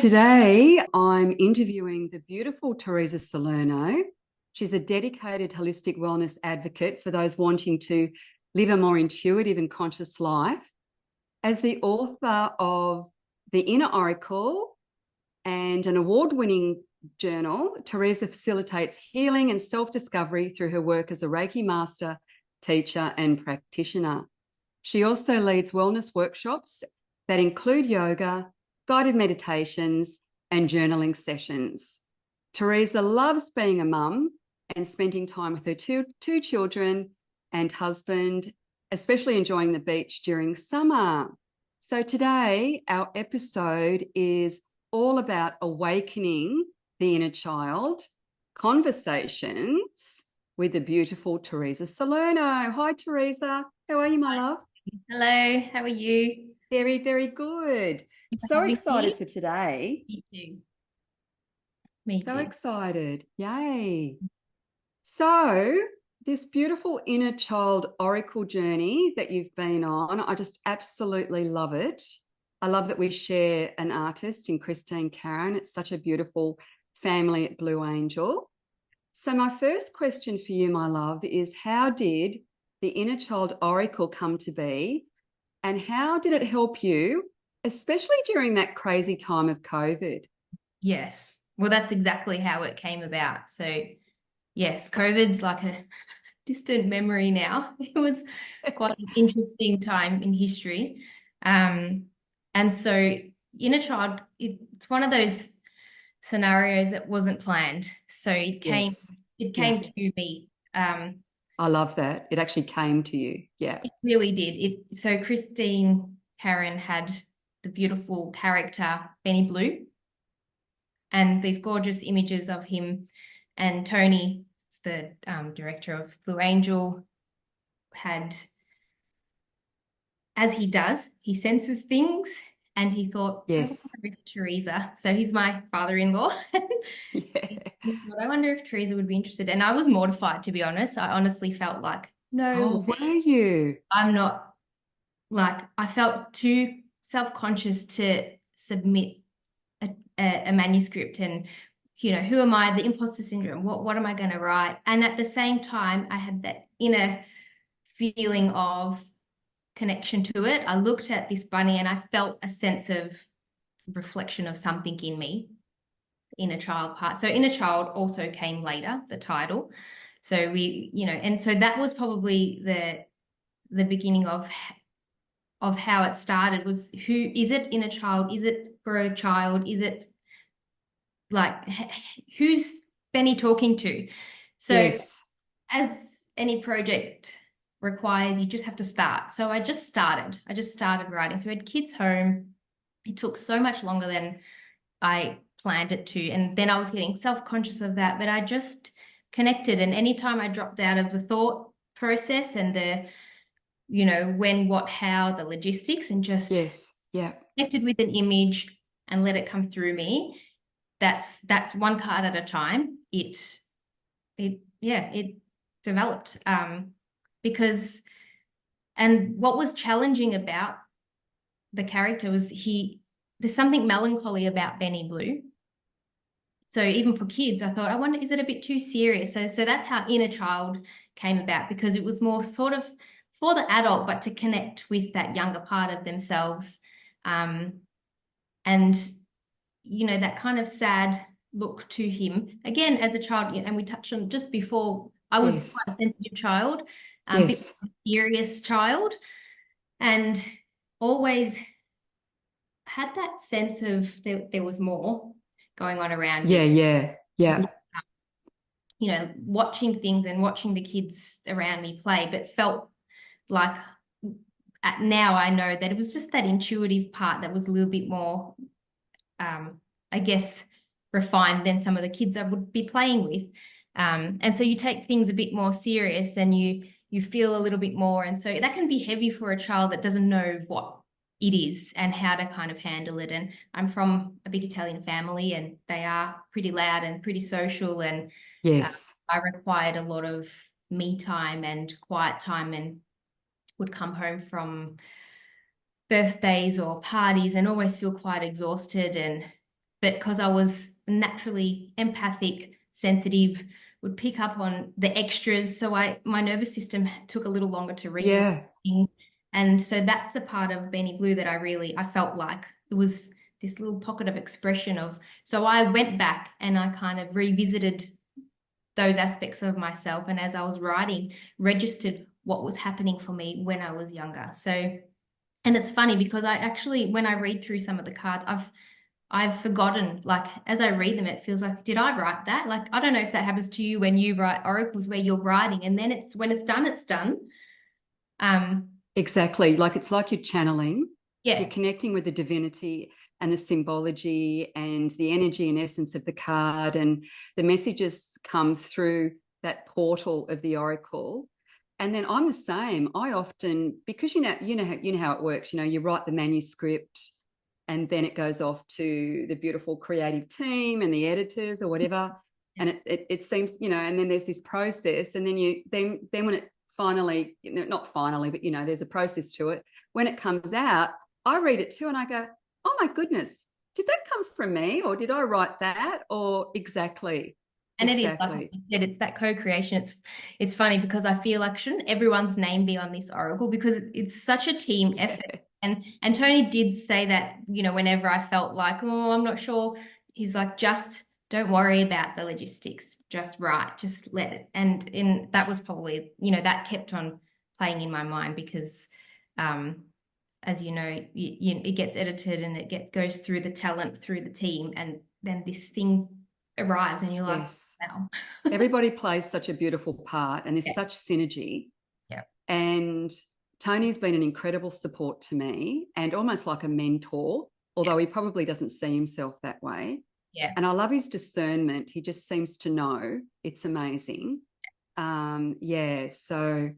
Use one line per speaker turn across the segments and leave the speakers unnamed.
today I'm interviewing the beautiful Teresa Salerno. She's a dedicated holistic wellness advocate for those wanting to live a more intuitive and conscious life. As the author of The Inner Oracle and an award-winning journal, Teresa facilitates healing and self-discovery through her work as a Reiki Master, teacher, and practitioner. She also leads wellness workshops that include yoga, guided meditations, and journaling sessions. Teresa loves being a mum and spending time with her two children and husband, especially enjoying the beach during summer. So today, our episode is all about awakening the inner child, conversations with the beautiful Teresa Salerno. Hi, Teresa. How are you, my love?
Hello, how are you?
Very, very good.
Thanks for
So
having
excited
me.
for today.
Me too. Me
So
too.
excited. Yay. So, this beautiful inner child oracle journey that you've been on, I just absolutely love it. I love that we share an artist in Christine Karron. It's such a beautiful family at Blue Angel. So, my first question for you, my love, is how did the inner child oracle come to be? And how did it help you, especially during that crazy time of COVID?
Yes. Well, that's exactly how it came about. So, yes, COVID's like a distant memory now. It was quite an interesting time in history. Um, and so inner child, it's one of those scenarios that wasn't planned. So
Yes.
it
Yeah.
came to me.
I love that. It actually came to you. Yeah.
It really did. So Christine Karron had the beautiful character Benny Blue and these gorgeous images of him, and Tony, the director of Blue Angel, had, as he does, he senses things, and he thought, I wonder
Yes.
if Teresa, so he's my father-in-law.
Yeah.
He thought, I wonder if Teresa would be interested. And I was mortified, to be honest. I honestly felt like, no
Oh,
way,
were you?
I'm not. Like, I felt too self-conscious to submit a manuscript, and who am I? The imposter syndrome. What am I going to write? And at the same time, I had that inner feeling of connection to it. I looked at this bunny and I felt a sense of reflection of something in me, inner child part. So inner child also came later, the title. So and so that was probably the beginning of how it started. Was, who is it in a child? Is it for a child? Is it like, who's Benny talking to? So
Yes.
as any project requires, you just have to start. So I just started writing. So we had kids home. It took so much longer than I planned it to. And then I was getting self-conscious of that, but I just connected. And anytime I dropped out of the thought process and the when, what, how, the logistics, and just
Yes. Yeah.
connected with an image and let it come through me. That's one card at a time. It developed, because, and what was challenging about the character was there's something melancholy about Benny Blue. So even for kids, I thought, I wonder, is it a bit too serious? So that's how Inner Child came about, because it was more sort of for the adult, but to connect with that younger part of themselves. And, that kind of sad look to him. Again, as a child, and we touched on just before, I was
Yes.
quite a sensitive child, a bit
Yes.
serious child, and always had that sense of there was more going on around
Yeah.
me.
Yeah. Yeah.
Watching things and watching the kids around me play, but felt like, now I know that it was just that intuitive part that was a little bit more, I guess, refined than some of the kids I would be playing with. And so you take things a bit more serious, and you feel a little bit more. And so that can be heavy for a child that doesn't know what it is and how to kind of handle it. And I'm from a big Italian family, and they are pretty loud and pretty social, and
Yes.
I required a lot of me time and quiet time, and would come home from birthdays or parties and always feel quite exhausted. And but because I was naturally empathic, sensitive, would pick up on the extras. So my nervous system took a little longer to read.
Yeah.
And so that's the part of Benny Blue that I felt like it was this little pocket of expression of. So I went back and I kind of revisited those aspects of myself. And as I was writing, registered what was happening for me when I was younger. So, and it's funny because I actually, when I read through some of the cards, I've forgotten, like as I read them, it feels like, did I write that? Like, I don't know if that happens to you when you write oracles where you're writing and then when it's done, it's done.
Exactly. Like it's like you're channeling,
Yeah.
you're connecting with the divinity and the symbology and the energy and essence of the card, and the messages come through that portal of the oracle. And then I'm the same. I often, because you know how it works, you write the manuscript and then it goes off to the beautiful creative team and the editors or whatever. And it seems, and then there's this process, and then when it finally, not finally, but there's a process to it. When it comes out, I read it too and I go, oh my goodness, did that come from me, or did I write that? Or exactly.
And it is, like you said, it's that co-creation. It's funny because I feel like shouldn't everyone's name be on this oracle, because it's such a team effort. And Tony did say that, whenever I felt like, oh, I'm not sure, he's like, just don't worry about the logistics, just write, just let it. And that was probably, that kept on playing in my mind because, as you know, it gets edited and it goes through the talent, through the team, and then this thing arrives and you're like,
yes.
wow.
Everybody plays such a beautiful part and there's such synergy.
Yeah.
And Tony's been an incredible support to me and almost like a mentor, although he probably doesn't see himself that way.
Yeah.
And I love his discernment. He just seems to know. It's amazing. So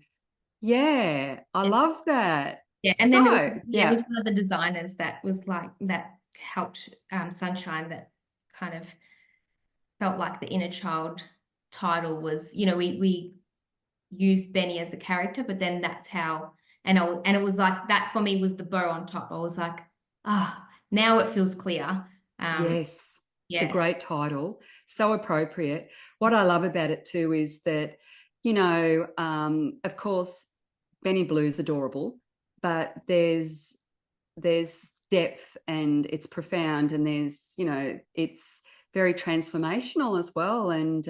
yeah, I love that.
Yeah. And
so,
then it was one of the designers that was like, that helped Sunshine, that kind of felt like the inner child title was, we used Benny as the character, but then that's how, and it was like that for me was the bow on top. I was like, now it feels clear.
Yes. Yeah. It's a great title, so appropriate. What I love about it too is that, of course, Benny Blue's adorable, but there's depth and it's profound, and there's, it's very transformational as well. And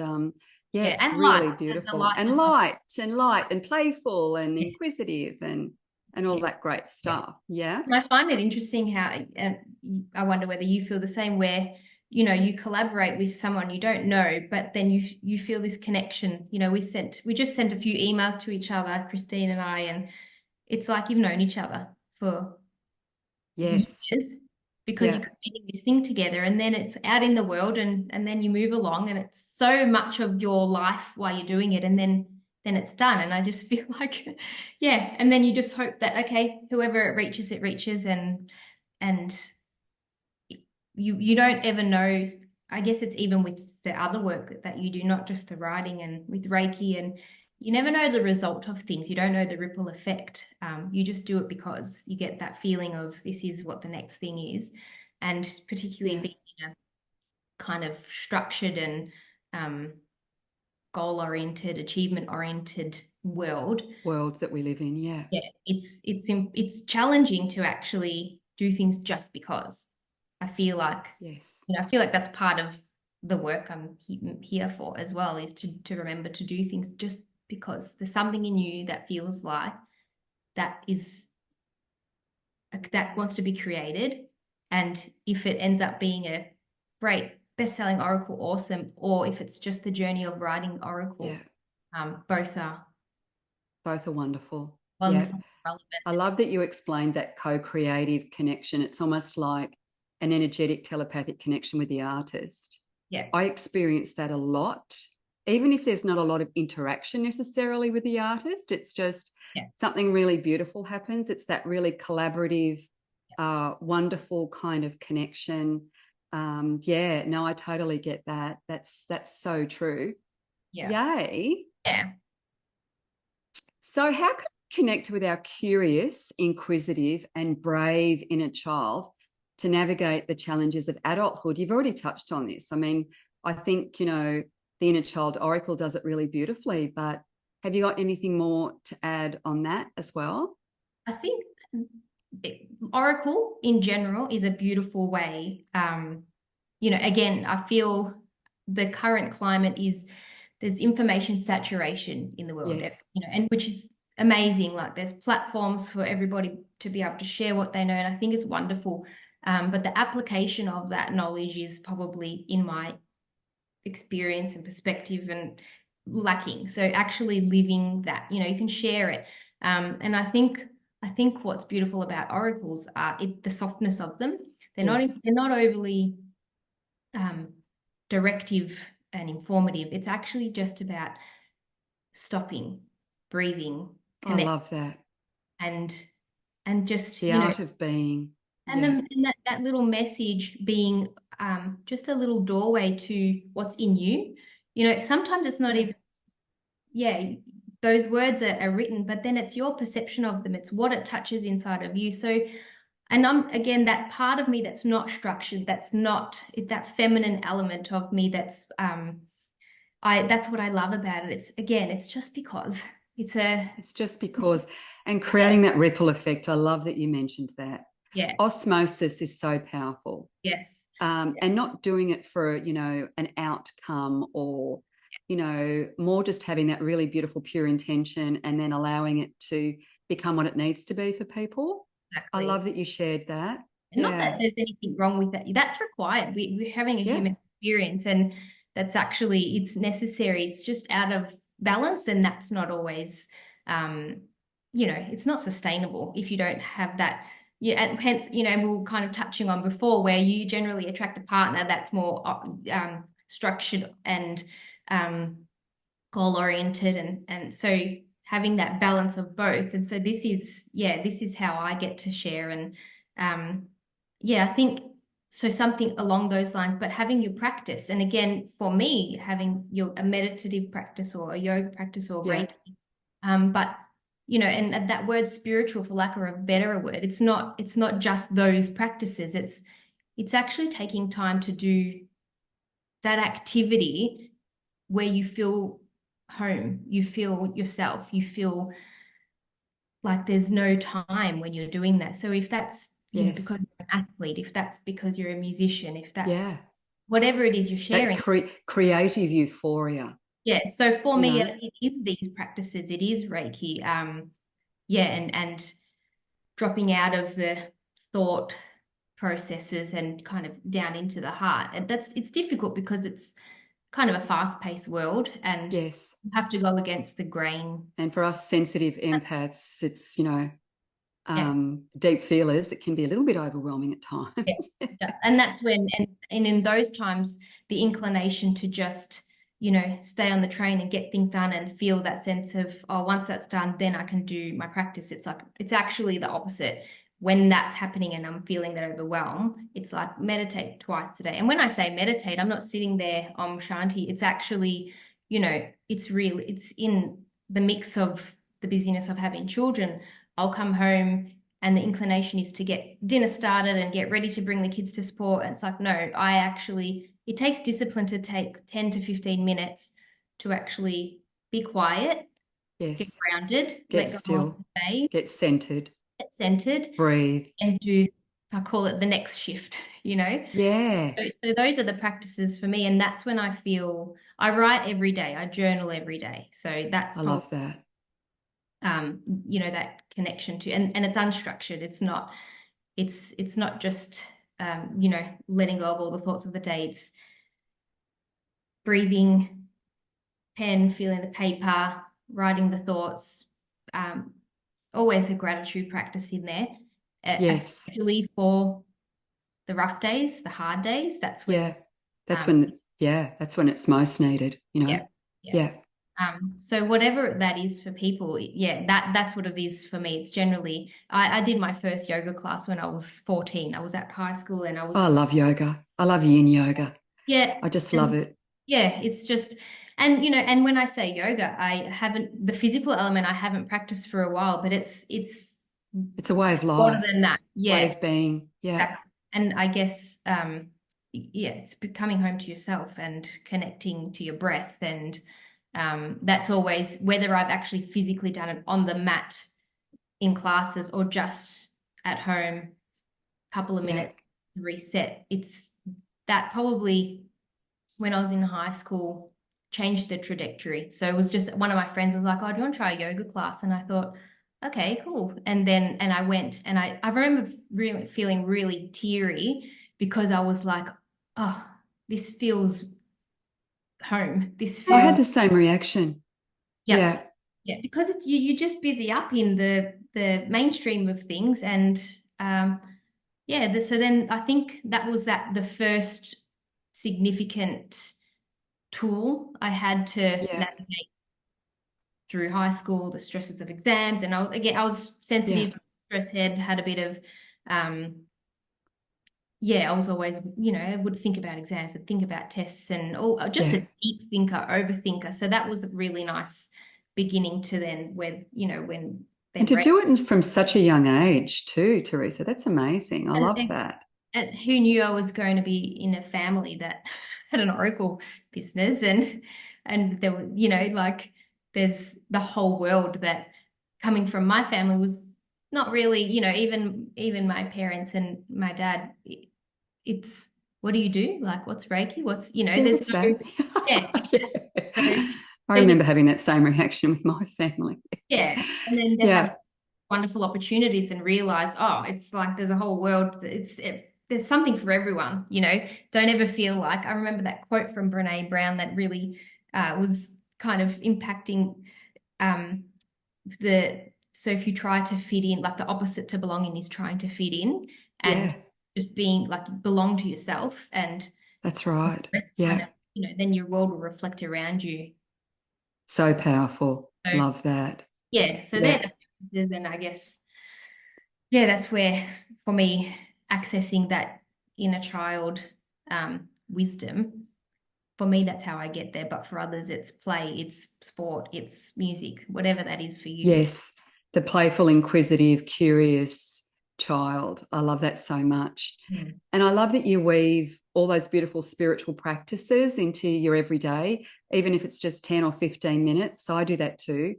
it's and really beautiful. And light and playful and inquisitive and all that great stuff. Yeah.
And I find it interesting how, I wonder whether you feel the same, where, you collaborate with someone you don't know, but then you feel this connection. We just sent a few emails to each other, Christine and I, and it's like you've known each other for years, because you're creating this thing together, and then it's out in the world, and then you move along, and it's so much of your life while you're doing it, and then it's done. And I just feel like, and then you just hope that, okay, whoever it reaches, and you don't ever know. I guess it's even with the other work that you do, not just the writing and with Reiki, and you never know the result of things. You don't know the ripple effect. You just do it because you get that feeling of this is what the next thing is. And particularly being in a kind of structured and goal-oriented, achievement-oriented world
that we live in. Yeah.
It's challenging to actually do things just because. I feel like, I feel like that's part of the work I'm here for as well, is to remember to do things just because there's something in you that feels like that wants to be created. And if it ends up being a great best-selling oracle, awesome, or if it's just the journey of writing oracle, both are
wonderful.
Relevant.
I love that you explained that co-creative connection. It's almost like an energetic telepathic connection with the artist.
Yeah.
I experience that a lot, even if there's not a lot of interaction necessarily with the artist. It's just something really beautiful happens. It's that really collaborative, wonderful kind of connection. I totally get that. That's so true.
Yeah.
Yay.
Yeah.
So how can we connect with our curious, inquisitive and brave inner child to navigate the challenges of adulthood. You've already touched on this. I mean, I think, the Inner Child Oracle does it really beautifully, but have you got anything more to add on that as well?
I think Oracle in general is a beautiful way. Again, I feel the current climate is there's information saturation in the world,
Yes.
and which is amazing. Like there's platforms for everybody to be able to share what they know, and I think it's wonderful. But the application of that knowledge is probably, in my experience and perspective, and lacking. So actually living that, you can share it. And I think what's beautiful about oracles are the softness of them. They're
Yes.
not overly directive and informative. It's actually just about stopping, breathing,
I love that.
and just
The art of being.
and
Yeah.
then that little message being just a little doorway to what's in you. Sometimes it's not even, those words are written, but then it's your perception of them. It's what it touches inside of you. So, and I'm, again, that part of me that's not structured, that's not that feminine element of me that's that's what I love about it. It's just because
it's just because, and creating that ripple effect. I love that you mentioned that.
Yeah.
Osmosis is so powerful.
Yes.
And not doing it for, an outcome, or, more just having that really beautiful, pure intention, and then allowing it to become what it needs to be for people.
Exactly.
I love that you shared that.
Not that there's anything wrong with that. That's required. We're having a human experience, and that's actually, it's necessary. It's just out of balance, and that's not always, it's not sustainable if you don't have that. Yeah, and hence, we were kind of touching on before, where you generally attract a partner that's more structured and goal oriented, and so having that balance of both. And so this is how I get to share, and I think so, something along those lines. But having your practice, and again, for me, having a meditative practice or a yoga practice or Reiki, but and that word spiritual, for lack of a better word, it's not just those practices. It's actually taking time to do that activity where you feel home, you feel yourself, you feel like there's no time when you're doing that. So if that's because you're an athlete, if that's because you're a musician, if that's whatever it is you're sharing,
that creative euphoria.
Yeah. So for me, it is these practices. It is Reiki. And dropping out of the thought processes and kind of down into the heart. And it's difficult because it's kind of a fast-paced world, and you have to go against the grain.
And for us sensitive empaths, it's, deep feelers, it can be a little bit overwhelming at times.
And that's when, and in those times, the inclination to just, stay on the train and get things done and feel that sense of, oh, once that's done, then I can do my practice. It's like, it's actually the opposite. When that's happening and I'm feeling that overwhelm, it's like meditate twice a day. And when I say meditate, I'm not sitting there Om Shanti. It's actually, it's in the mix of the busyness of having children. I'll come home and the inclination is to get dinner started and get ready to bring the kids to sport. And it's like, no, it takes discipline to take 10 to 15 minutes to actually be quiet, get grounded,
get still, get centered, breathe,
and do, I call it the next shift, So those are the practices for me. And that's when I feel, I write every day, I journal every day. So that's,
I love that.
That connection to, and it's unstructured. It's not just, letting go of all the thoughts of the day. It's breathing, pen, feeling the paper, writing the thoughts, always a gratitude practice in there, especially for the rough days, the hard days. That's when that's when it's most needed, So whatever that is for people, that's what it is for me. It's generally, I did my first yoga class when I was 14. I was at high school, and
I love yoga. I love yin yoga.
Yeah.
I just love it.
Yeah, it's just, and and when I say yoga, the physical element I haven't practiced for a while, but it's
a way of life.
More than that. Yeah.
Way of being. Yeah.
And I guess, yeah, it's coming home to yourself and connecting to your breath. And that's always, whether I've actually physically done it on the mat in classes or just at home, a couple of minutes to reset. It's that probably when I was in high school changed the trajectory. So it was just one of my friends was like, oh, do you want to try a yoga class? And I thought, okay, cool. And I went, and I remember really feeling really teary because I was like, oh, this feels home. This
I had
feels,
the same reaction.
yeah, yeah, because it's you're just busy up in the mainstream of things. And yeah, so then I think that was the first significant tool I had to navigate through high school, the stresses of exams. And I was sensitive, stress head, had a bit of I was always, I would think about exams and think about tests and just a deep thinker, overthinker. So that was a really nice beginning to then when
and to do it from such a young age too, Teresa, that's amazing. I love that.
And who knew I was going to be in a family that had an oracle business, and there was, like there's the whole world that coming from my family was not really, even my parents and my dad, it's what do you do? Like, what's Reiki? What's, there's
what's that?
So,
I remember having that same reaction with my family.
And then they have wonderful opportunities and realize, oh, it's like there's a whole world. There's something for everyone, Don't ever feel like, I remember that quote from Brene Brown that really was kind of impacting so if you try to fit in, like the opposite to belonging is trying to fit in and just being like belong to yourself. And
that's right.
Kind of, then your world will reflect around you.
So powerful. So, love that.
Yeah. So they're the pieces, and I guess, that's where for me accessing that inner child wisdom, for me, that's how I get there. But for others, it's play, it's sport, it's music, whatever that is for you.
Yes. The playful, inquisitive, curious child. I love that so much. And I love that you weave all those beautiful spiritual practices into your everyday, even if it's just 10 or 15 minutes. So I do that too.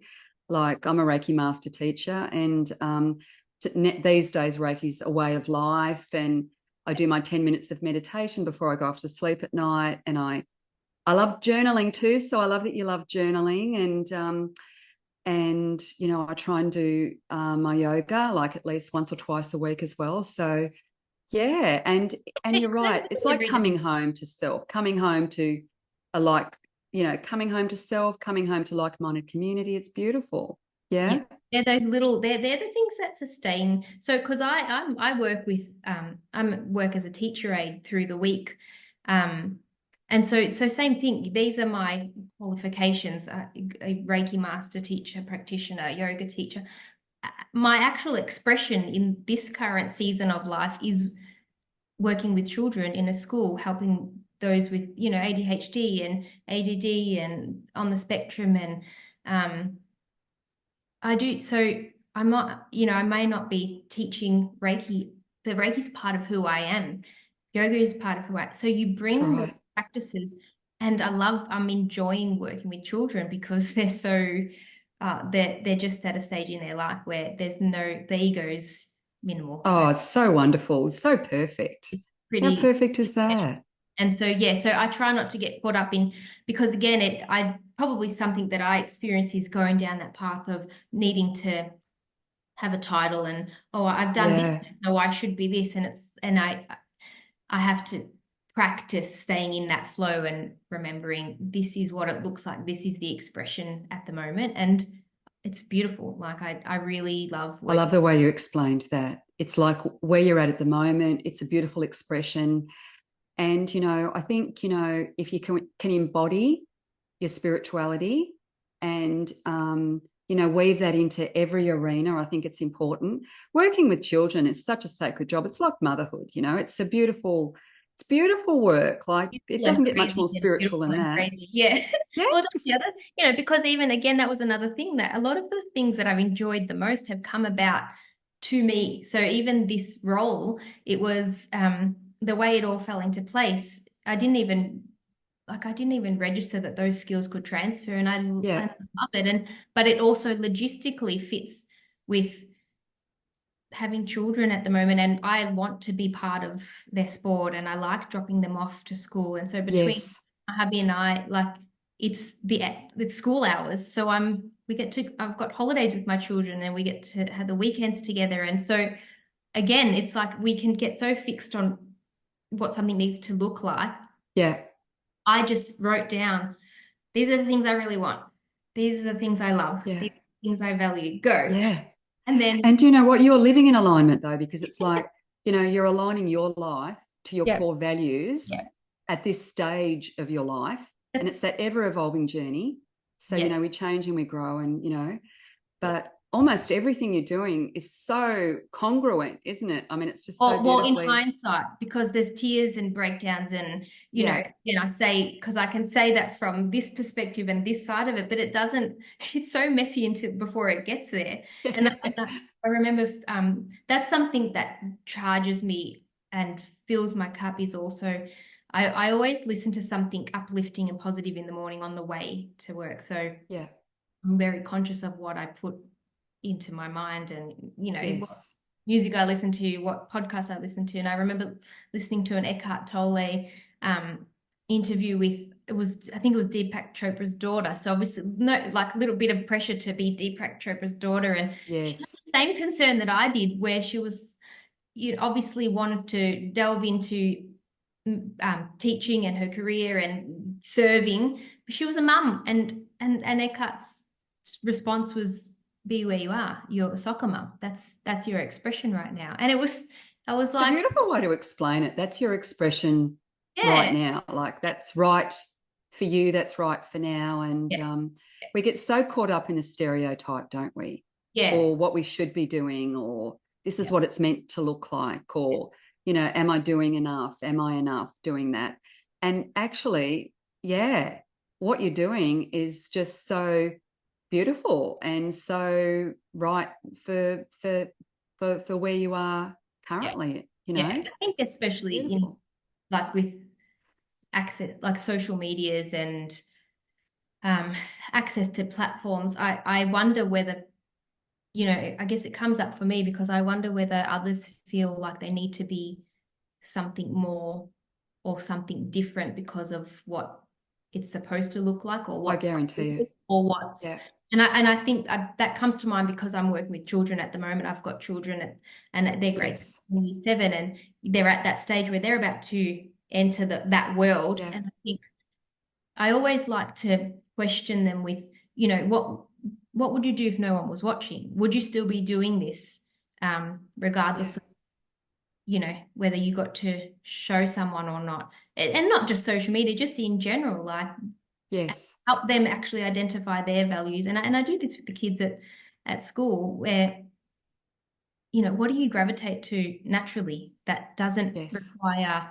Like I'm a Reiki Master teacher, and these days Reiki's a way of life, and I do my 10 minutes of meditation before I go off to sleep at night. And I love journaling too. So I love that you love journaling, and I try and do my yoga like at least once or twice a week as well. So yeah, and you're right. It's like coming home to self, coming home to coming home to self, coming home to like-minded community. It's beautiful. Yeah.
They're those little, they're the things that sustain. So because I work with I work as a teacher aide through the week. And so same thing. These are my qualifications: a Reiki Master teacher, practitioner, yoga teacher. My actual expression in this current season of life is working with children in a school, helping those with ADHD and ADD and on the spectrum. And I do. So I may not be teaching Reiki, but Reiki's part of who I am. Yoga is part of who I am. So you bring the practices, and I'm enjoying working with children because they're so they're just at a stage in their life where the ego is minimal.
Oh, it's so wonderful. It's so perfect. How perfect is that?
And so so I try not to get caught up in, because again, I probably something that I experience is going down that path of needing to have a title and I've done this, so I should be this, and I have to practice staying in that flow and remembering this is what it looks like. This is the expression at the moment. And it's beautiful. Like I really love.
I love the way you explained that. It's like where you're at the moment. It's a beautiful expression. And, I think, if you can embody your spirituality and, weave that into every arena, I think it's important. Working with children is such a sacred job. It's like motherhood, it's beautiful work. Like it doesn't get much more spiritual than that.
Yeah. Well, that's the other, because even again, that was another thing, that a lot of the things that I've enjoyed the most have come about to me. So even this role, it was the way it all fell into place. I didn't even register that those skills could transfer, and I love it. But it also logistically fits with having children at the moment, and I want to be part of their sport, and I like dropping them off to school. And so between hubby and I, like, it's school hours, so I've got holidays with my children, and we get to have the weekends together. And so again, it's like we can get so fixed on what something needs to look like. I just wrote down, these are the things I really want, these are the things I love, these are the things I value, go. And
do you know what, you're living in alignment though, because it's like, you know, you're aligning your life to your core values at this stage of your life. And it's that ever evolving journey. So, you know, we change and we grow, and, you know, but almost everything you're doing is so congruent, isn't it? I mean, it's just so
well, in hindsight, because there's tears and breakdowns, and you know, and I say, because I can say that from this perspective and this side of it, but it doesn't, it's so messy before it gets there. And I remember that's something that charges me and fills my cup, is also I always listen to something uplifting and positive in the morning on the way to work. So I'm very conscious of what I put into my mind, and you know, what music I listen to, what podcasts I listen to. And I remember listening to an Eckhart Tolle interview with, I think it was Deepak Chopra's daughter. So obviously, like a little bit of pressure to be Deepak Chopra's daughter, and she had the same concern that I did, where she was, you know, obviously wanted to delve into teaching and her career and serving, but she was a mum, and Eckhart's response was, be where you are, you're a soccer mum, that's your expression right now. And I was like,
it's a beautiful way to explain it. That's your expression right now, like that's right for you, that's right for now. And we get so caught up in a stereotype, don't we? Or what we should be doing, or this is what it's meant to look like, or you know, am I doing enough? Am I enough doing that? And actually, what you're doing is just so beautiful and so right for where you are currently, you know.
I think especially in, like, with access, like social medias and access to platforms, I wonder whether, you know, I guess it comes up for me because I wonder whether others feel like they need to be something more or something different because of what it's supposed to look like, or what
I guarantee it,
or what's and I think that comes to mind because I'm working with children at the moment. I've got children and they're grade 7, and they're at that stage where they're about to enter that world. And I think I always like to question them with, you know, what would you do if no one was watching? Would you still be doing this, regardless of, you know, whether you got to show someone or not? And not just social media, just in general, like help them actually identify their values. And I do this with the kids at school, where, you know, what do you gravitate to naturally that doesn't require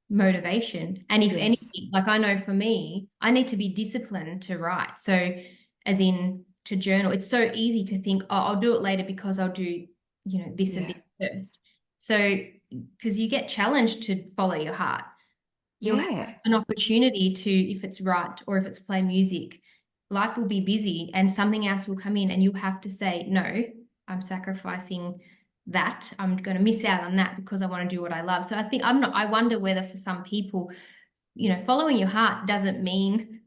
motivation? And if anything, like I know for me, I need to be disciplined to write. So as in to journal, it's so easy to think, oh, I'll do it later because I'll do, you know, this and this first. So because you get challenged to follow your heart. You'll have an opportunity to, if it's write or if it's play music, life will be busy and something else will come in, and you have to say, no, I'm sacrificing that. I'm going to miss out on that because I want to do what I love. So I think I wonder whether for some people, you know, following your heart doesn't mean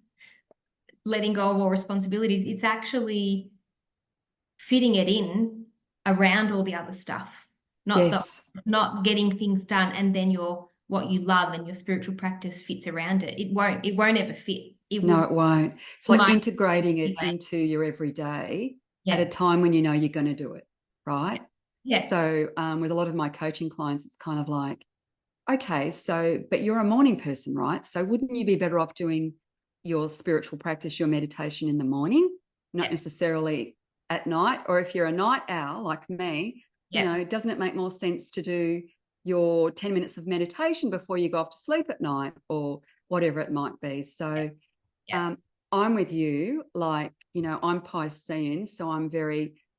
letting go of all responsibilities. It's actually fitting it in around all the other stuff, not getting things done, and then what you love and your spiritual practice fits around it. It won't ever fit.
It won't. It's like integrating it into your everyday at a time when you know you're going to do it, right? So with a lot of my coaching clients, it's kind of like, okay, so, but you're a morning person, right? So wouldn't you be better off doing your spiritual practice, your meditation in the morning, not necessarily at night? Or if you're a night owl like me, you know, doesn't it make more sense to do your 10 minutes of meditation before you go off to sleep at night, or whatever it might be? So I'm with you, like, you know, I'm Piscean, so I'm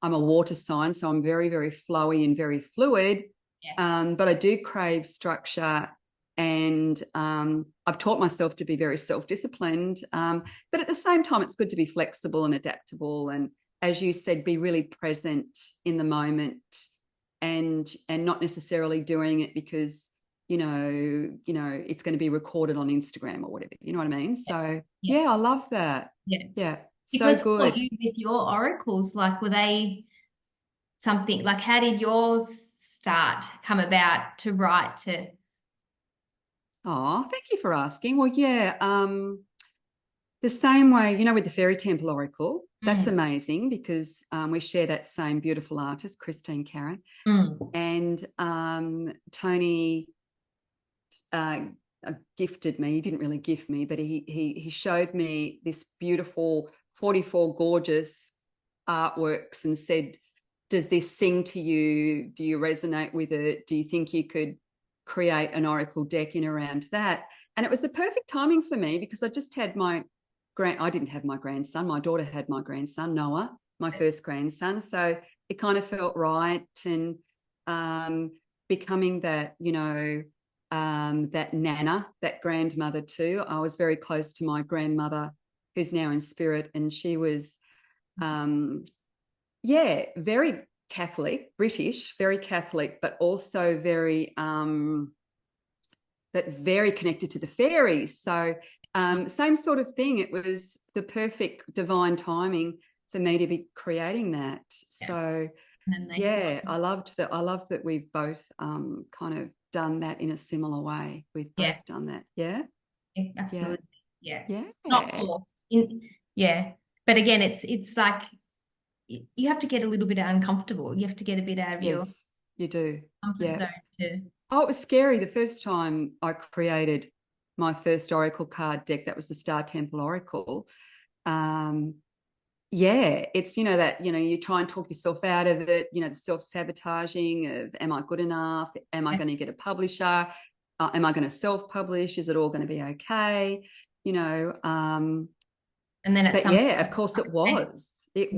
I'm a water sign, so I'm very, very flowy and very fluid.
Yeah.
But I do crave structure, and I've taught myself to be very self-disciplined. But at the same time, it's good to be flexible and adaptable, and, as you said, be really present in the moment, and not necessarily doing it because it's going to be recorded on Instagram or whatever. You know what I mean? So
Yeah.
I love that.
Yeah.
Yeah, so
Because for
good.
you with your oracles, like, were they something like, how did yours start come about to write to?
Oh, thank you for asking. Well, yeah, the same way, with the Fairy Temple Oracle, that's amazing because we share that same beautiful artist, Christine Karron, and Tony gifted me. He didn't really gift me, but he showed me this beautiful 44 gorgeous artworks and said, does this sing to you? Do you resonate with it? Do you think you could create an oracle deck in around that? And it was the perfect timing for me because I just had I didn't have my grandson. My daughter had my grandson, Noah, my first grandson. So it kind of felt right. And becoming that, that nana, that grandmother too. I was very close to my grandmother, who's now in spirit, and she was, very Catholic, British, very Catholic, but also very connected to the fairies. So same sort of thing. It was the perfect divine timing for me to be creating that.
Yeah.
So I love that we've both kind of done that in a similar way. We've both done that. Yeah.
Absolutely. Yeah.
Yeah.
Not forced. But again, it's like you have to get a little bit uncomfortable. You have to get a bit out of your
you do.
comfort zone too.
Oh, it was scary the first time I created my first oracle card deck. That was the Star Temple Oracle. It's, that, you try and talk yourself out of it, the self-sabotaging of, am I good enough? Am I going to get a publisher? Am I going to self-publish? Is it all going to be okay?
And then
of course it was. It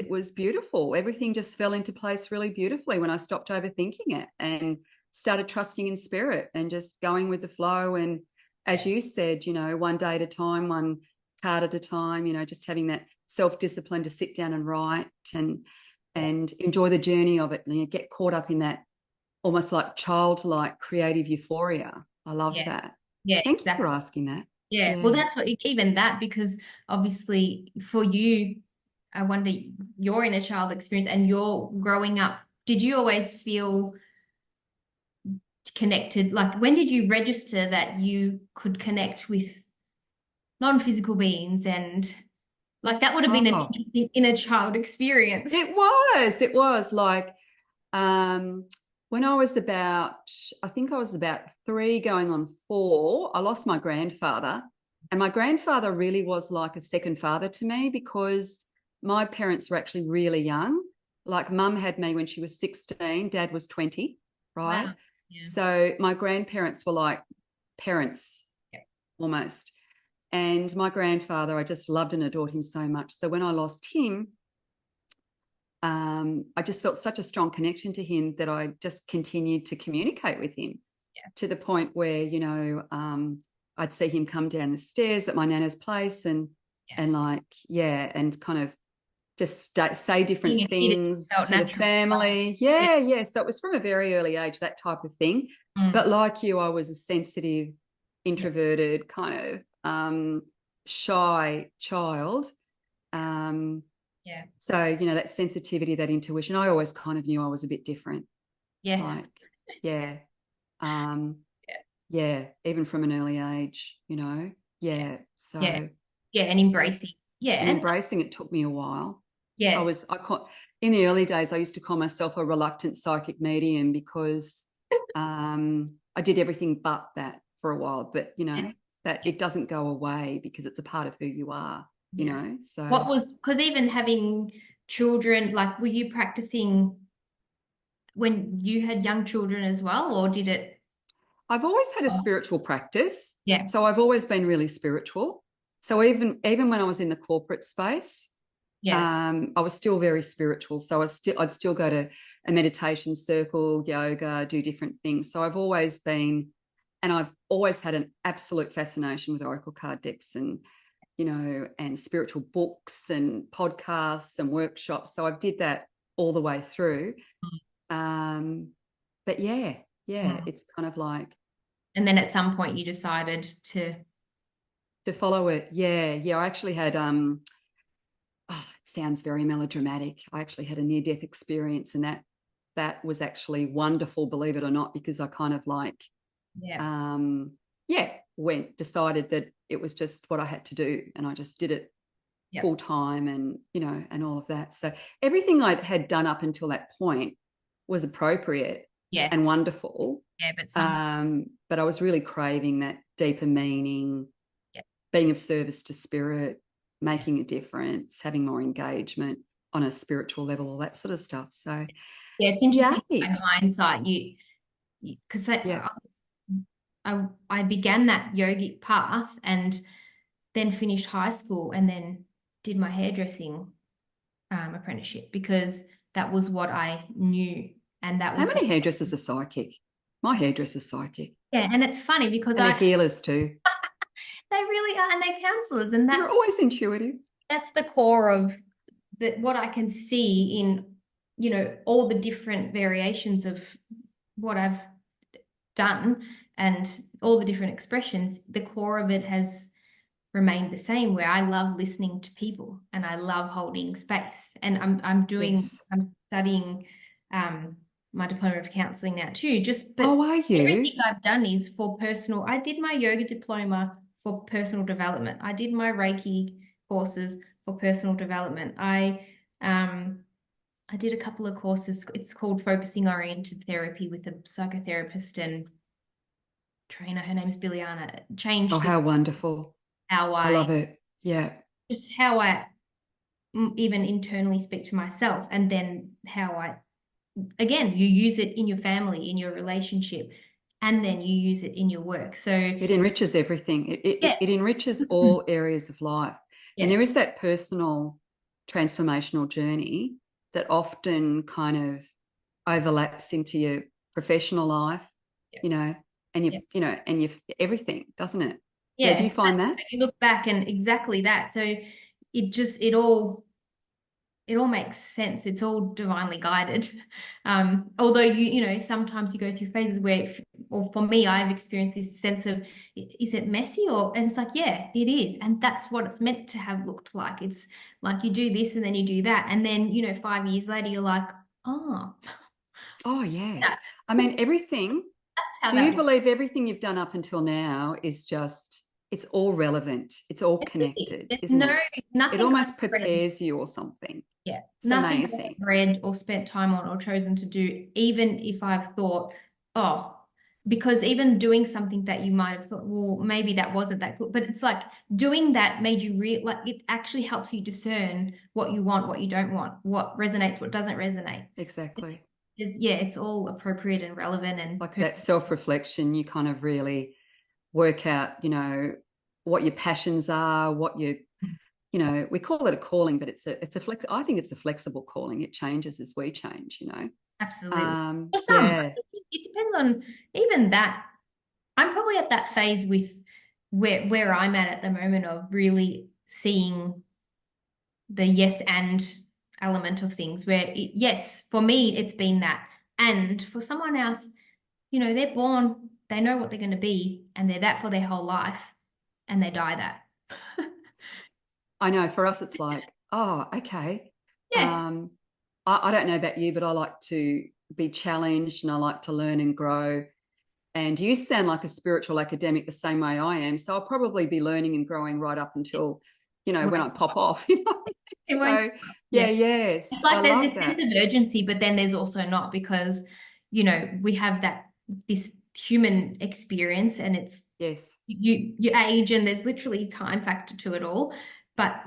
was beautiful. Everything just fell into place really beautifully when I stopped overthinking it and started trusting in spirit and just going with the flow. And as you said, one day at a time, one card at a time, just having that self-discipline to sit down and write and enjoy the journey of it, and get caught up in that almost like childlike creative euphoria. I love that.
Yeah,
Thank you for asking that.
Yeah. Well, that's what, even that, because obviously for you, I wonder your inner child experience and your growing up, did you always feel connected? Like, when did you register that you could connect with non-physical beings? And like, that would have been an interesting inner child experience.
It was like, when I was I think I was about 3 going on 4, I lost my grandfather. And my grandfather really was like a second father to me because my parents were actually really young. Like, mum had me when she was 16, dad was 20, right? Wow. Yeah. So my grandparents were like parents almost. And my grandfather, I just loved and adored him so much. So when I lost him, I just felt such a strong connection to him that I just continued to communicate with him to the point where, I'd see him come down the stairs at my nana's place and and kind of just say different things to the family. Yeah. So it was from a very early age, that type of thing. But like you, I was a sensitive, introverted, kind of shy child. So, that sensitivity, that intuition, I always kind of knew I was a bit different. Even from an early age, So
and embracing.
And embracing it took me a while.
Yes.
In the early days, I used to call myself a reluctant psychic medium because I did everything but that for a while. But, that it doesn't go away because it's a part of who you are. So
because even having children, like, were you practicing when you had young children as well, or did it?
I've always had a spiritual practice.
Yeah.
So I've always been really spiritual. So even when I was in the corporate space,
Yeah.
I was still very spiritual. So I'd still go to a meditation circle, yoga, do different things. So I've always been, and I've always had an absolute fascination with oracle card decks and, and spiritual books and podcasts and workshops. So I did that all the way through. But yeah, it's kind of like.
And then at some point you decided to
follow it. Yeah. I actually had, it sounds very melodramatic. I actually had a near-death experience, and that was actually wonderful, believe it or not, because I kind of like, decided that it was just what I had to do, and I just did it full time, and and all of that. So everything I had done up until that point was appropriate and wonderful. But I was really craving that deeper meaning, being of service to spirit, making a difference, having more engagement on a spiritual level, all that sort of stuff. So
it's interesting in hindsight, because I began that yogic path and then finished high school and then did my hairdressing apprenticeship, because that was what I knew. And that was
how many hairdressers are psychic? My hairdresser's psychic.
Yeah, and it's funny because
they're healers too.
They really are, and they're counselors, and
they're always intuitive.
That's the core of what I can see in all the different variations of what I've done and all the different expressions. The core of it has remained the same, where I love listening to people and I love holding space. And I'm studying my diploma of counseling now too.
Are you?
Everything I've done is for personal. I did my yoga diploma for personal development. I did my Reiki courses for personal development. I did a couple of courses. It's called Focusing Oriented Therapy with a psychotherapist and trainer. Her name's Biliana. Changed.
Oh, how wonderful. I love it. Yeah.
Just how I even internally speak to myself, and then how again, you use it in your family, in your relationship, and then you use it in your work. So
it enriches everything. It enriches all areas of life. And there is that personal transformational journey that often kind of overlaps into your professional life, and and everything, doesn't it? Do you find that?
You look back and exactly that. So it all makes sense. It's all divinely guided. Although you sometimes you go through phases where, or for me, I've experienced this sense of, is it messy? And it's like, yeah, it is. And that's what it's meant to have looked like. It's like you do this and then you do that. And then, 5 years later, you're like, oh
yeah. I mean, everything.
That's how
do you believe everything you've done up until now is just, it's all relevant, it's all connected, isn't it?
Nothing.
It almost prepares you or something.
Yeah.
It's nothing amazing.
I've read or spent time on or chosen to do, even if I've thought, because even doing something that you might have thought, well, maybe that wasn't that good, but it's like doing that made you it actually helps you discern what you want, what you don't want, what resonates, what doesn't resonate.
Exactly.
It's all appropriate and relevant, and
like that self-reflection. You kind of really work out, what your passions are, what you we call it a calling, but I think it's a flexible calling. It changes as we change,
Absolutely. It depends on even that. I'm probably at that phase with where I'm at the moment of really seeing the yes and element of things, where yes, for me, it's been that. And for someone else, they're born, they know what they're going to be, and they're that for their whole life, and they die that.
I know for us, it's like, okay.
Yeah.
I don't know about you, but I like to be challenged and I like to learn and grow. And you sound like a spiritual academic the same way I am. So I'll probably be learning and growing right up until, when I pop off. So, yes.
It's like there's this sense of urgency, but then there's also not, because, we have this human experience, and it's you age, and there's literally time factor to it all. But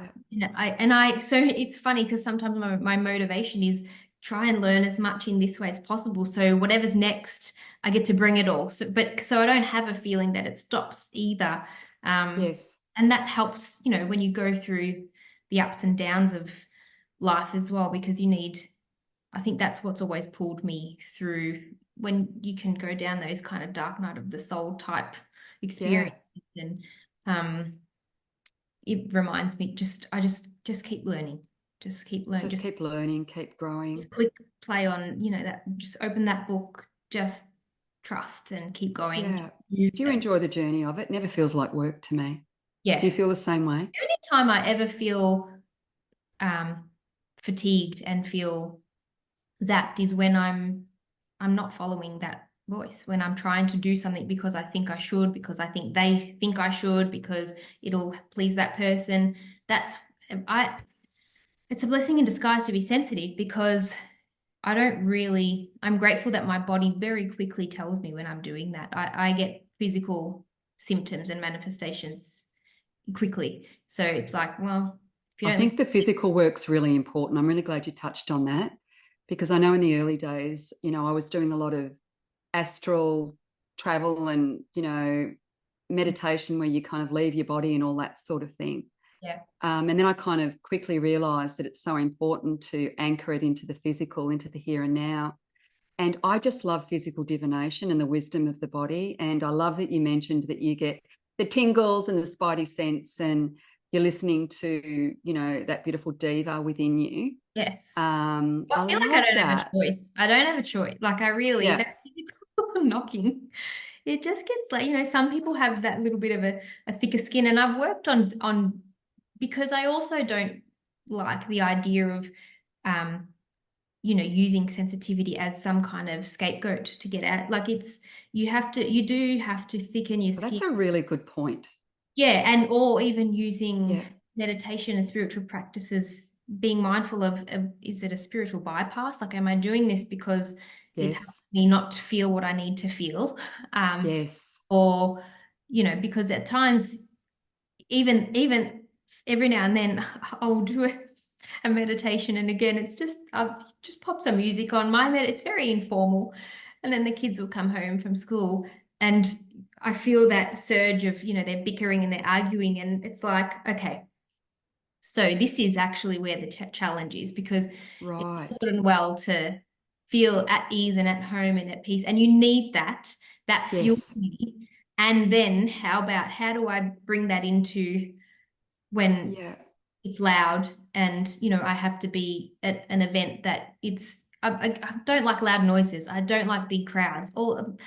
so it's funny because sometimes my motivation is try and learn as much in this way as possible. So whatever's next, I get to bring it all. So I don't have a feeling that it stops either.
Yes.
And that helps, when you go through the ups and downs of life as well, because you need, I think that's what's always pulled me through when you can go down those kind of dark night of the soul type
Yeah.
experiences. And it reminds me I just keep learning. Just keep learning.
Just keep learning, keep growing.
Just click play on, that, just open that book, just trust and keep going.
Yeah. Do you enjoy the journey of it? Never feels like work to me.
Yeah.
Do you feel the same way?
The only time I ever feel fatigued and feel zapped is when I'm not following that voice, when I'm trying to do something because I think I should, because I think they think I should, because it'll please that person. It's a blessing in disguise to be sensitive, because I'm grateful that my body very quickly tells me when I'm doing that. I get physical symptoms and manifestations quickly. So it's like, well, if you
I
don't
think
listen.
the physical work's really important. I'm really glad you touched on that, because I know in the early days, I was doing a lot of astral travel and, meditation where you kind of leave your body and all that sort of thing.
Yeah.
And then I kind of quickly realized that it's so important to anchor it into the physical, into the here and now. And I just love physical divination and the wisdom of the body. And I love that you mentioned that you get the tingles and the spidey sense, and you're listening to, that beautiful diva within you.
Yes.
I
I feel like I
love
don't have a
that.
choice. I don't have a choice. Like, I really,
Yeah.
that physical knocking, it just gets like, some people have that little bit of a thicker skin. And I've worked on because I also don't like the idea of using sensitivity as some kind of scapegoat to get at. Like, you do have to thicken your
Well,
skin.
that's a really good point.
Yeah, or even using
Yeah.
meditation and spiritual practices, being mindful of, is it a spiritual bypass? Like, am I doing this because it helps
Yes.
me not to feel what I need to feel?
Yes.
Or, because at times, even every now and then, I'll do a meditation, and again, it's just I've just pop some music on it's very informal, and then the kids will come home from school, and I feel that surge of, they're bickering and they're arguing, and it's like, okay, so this is actually where the challenge is, because it's all
Right.
good and well to feel at ease and at home and at peace, and you need that fuel
Yes.
need. And then how do I bring that into when
Yeah.
it's loud, and I have to be at an event that I don't like loud noises, I don't like big crowds, all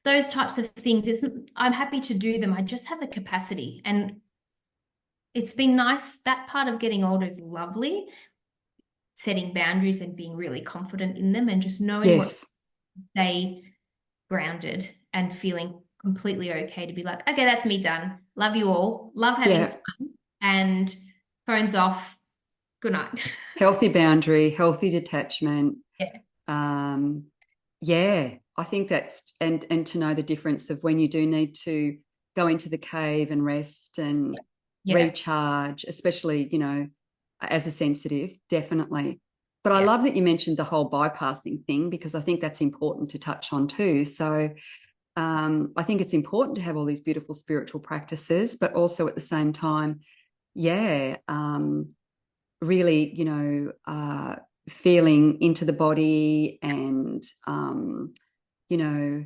those types of things. I'm happy to do them, I just have the capacity. And it's been nice. That part of getting older is lovely, setting boundaries and being really confident in them, and just knowing what
Yes.
they grounded, and feeling completely okay to be like, okay, that's me done, love you all, love having
Yeah.
fun, and phones off, good night.
Healthy boundary, healthy detachment.
Yeah.
Yeah, I think that's and to know the difference of when you do need to go into the cave and rest and
Yeah.
recharge, especially, as a sensitive, definitely. But I
Yeah.
love that you mentioned the whole bypassing thing, because I think that's important to touch on too. So I think it's important to have all these beautiful spiritual practices, but also at the same time, yeah, really, feeling into the body and, you know,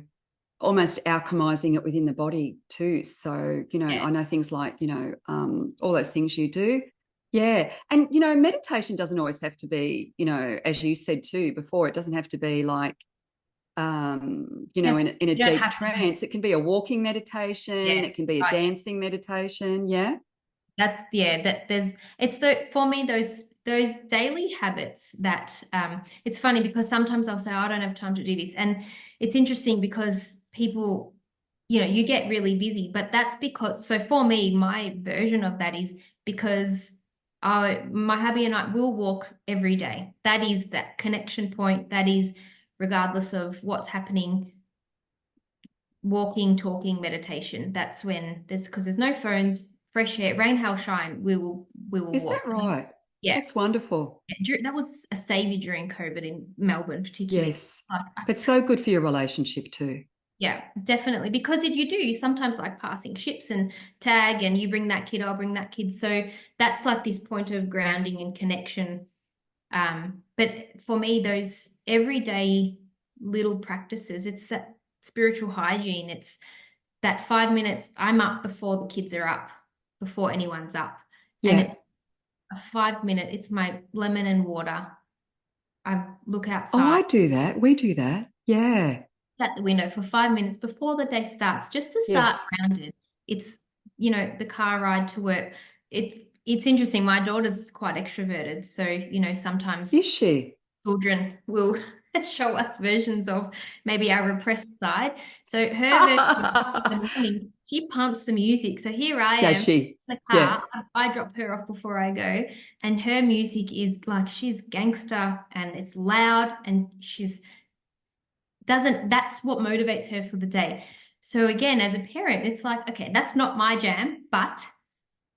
almost alchemizing it within the body too. So,
Yeah.
I know things like, all those things you do. Yeah. And, meditation doesn't always have to be, as you said too before, it doesn't have to be like,
Yeah.
in a
You don't
deep
have to do.
trance. It can be a walking meditation.
Yeah.
It can be a
Right.
dancing meditation. Yeah.
That's, yeah, that there's, it's for me, those daily habits that, it's funny because sometimes I'll say, oh, I don't have time to do this. And it's interesting because people, you get really busy, but that's because, so for me, my version of that is because my hubby and I will walk every day. That is that connection point. That is regardless of what's happening, walking, talking, meditation. That's when because there's no phones, fresh air, rain, hail, shine. We will
Is
walk.
that right?
Yeah.
That's wonderful.
Yeah, that was a savior during COVID in Melbourne, particularly.
Yes.
Like,
But so good for your relationship too.
yeah, definitely. Because if you sometimes like passing ships and tag, and you bring that kid, I'll bring that kid. So that's like this point of grounding and connection But for me, those everyday little practices, it's that spiritual hygiene. It's that 5 minutes. I'm up before the kids are up, before anyone's up. And
Yeah.
it's a 5 minute, it's my lemon and water. I look
Oh,
outside
I do that. We do that. Yeah.
at the window for 5 minutes before the day starts, just to start
Yes.
grounded. It's, the car ride to work. It's interesting. My daughter's quite extroverted, so sometimes
Is she?
children will show us versions of maybe our repressed side. So her version in the morning, she pumps the music. So here I
Yeah,
am
she.
in the
Yeah.
car. I drop her off before I go, and her music is like she's gangster and it's loud, and that's what motivates her for the day. So again, as a parent, it's like, okay, that's not my jam, but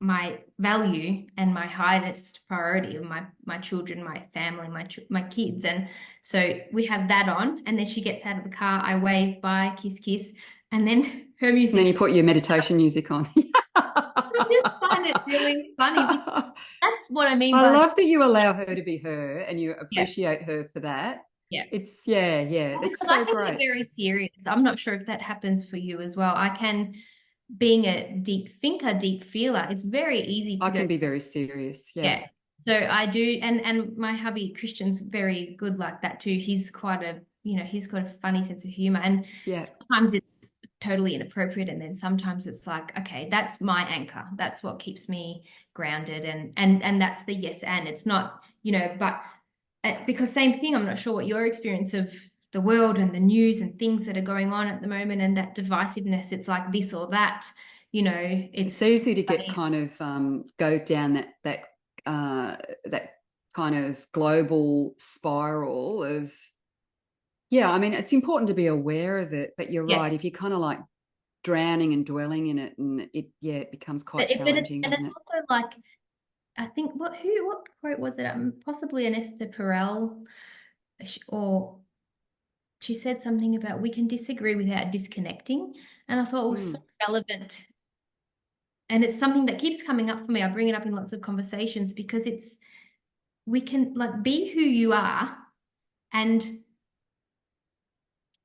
my value and my highest priority of my children, my family, my kids. And so we have that on, and then she gets out of the car, I wave, bye, kiss, kiss, and then her
And then you
music's
put your meditation music on.
I just find it really funny because that's what I mean
I
by
love that you allow her to be her and you
yeah,
appreciate her for that.
yeah.
It's yeah. That's
Because I
so
can get
great.
very serious. I'm not sure if that happens for you as well. I can, being a deep thinker, deep feeler, it's very easy to
I
go,
can be very serious. Yeah.
yeah. So I do, and my hubby Christian's very good like that too. He's quite he's got a funny sense of humor, and
Yeah.
sometimes it's totally inappropriate, and then sometimes it's like, okay, that's my anchor. That's what keeps me grounded, and that's the yes, and it's not, but because same thing. I'm not sure what your experience of the world and the news and things that are going on at the moment, and that divisiveness. It's like this or that.
It's
It's
easy to get kind of go down that kind of global spiral of I mean, it's important to be aware of it, but you're right.
yes.
If you're kind of like drowning and dwelling in it, and it becomes quite challenging,
And
doesn't
it's
it?
also like, I think what quote was it? Possibly an Esther Perel, or she said something about we can disagree without disconnecting, and I thought it was so
Mm,
relevant. And it's something that keeps coming up for me. I bring it up in lots of conversations because we can like be who you are and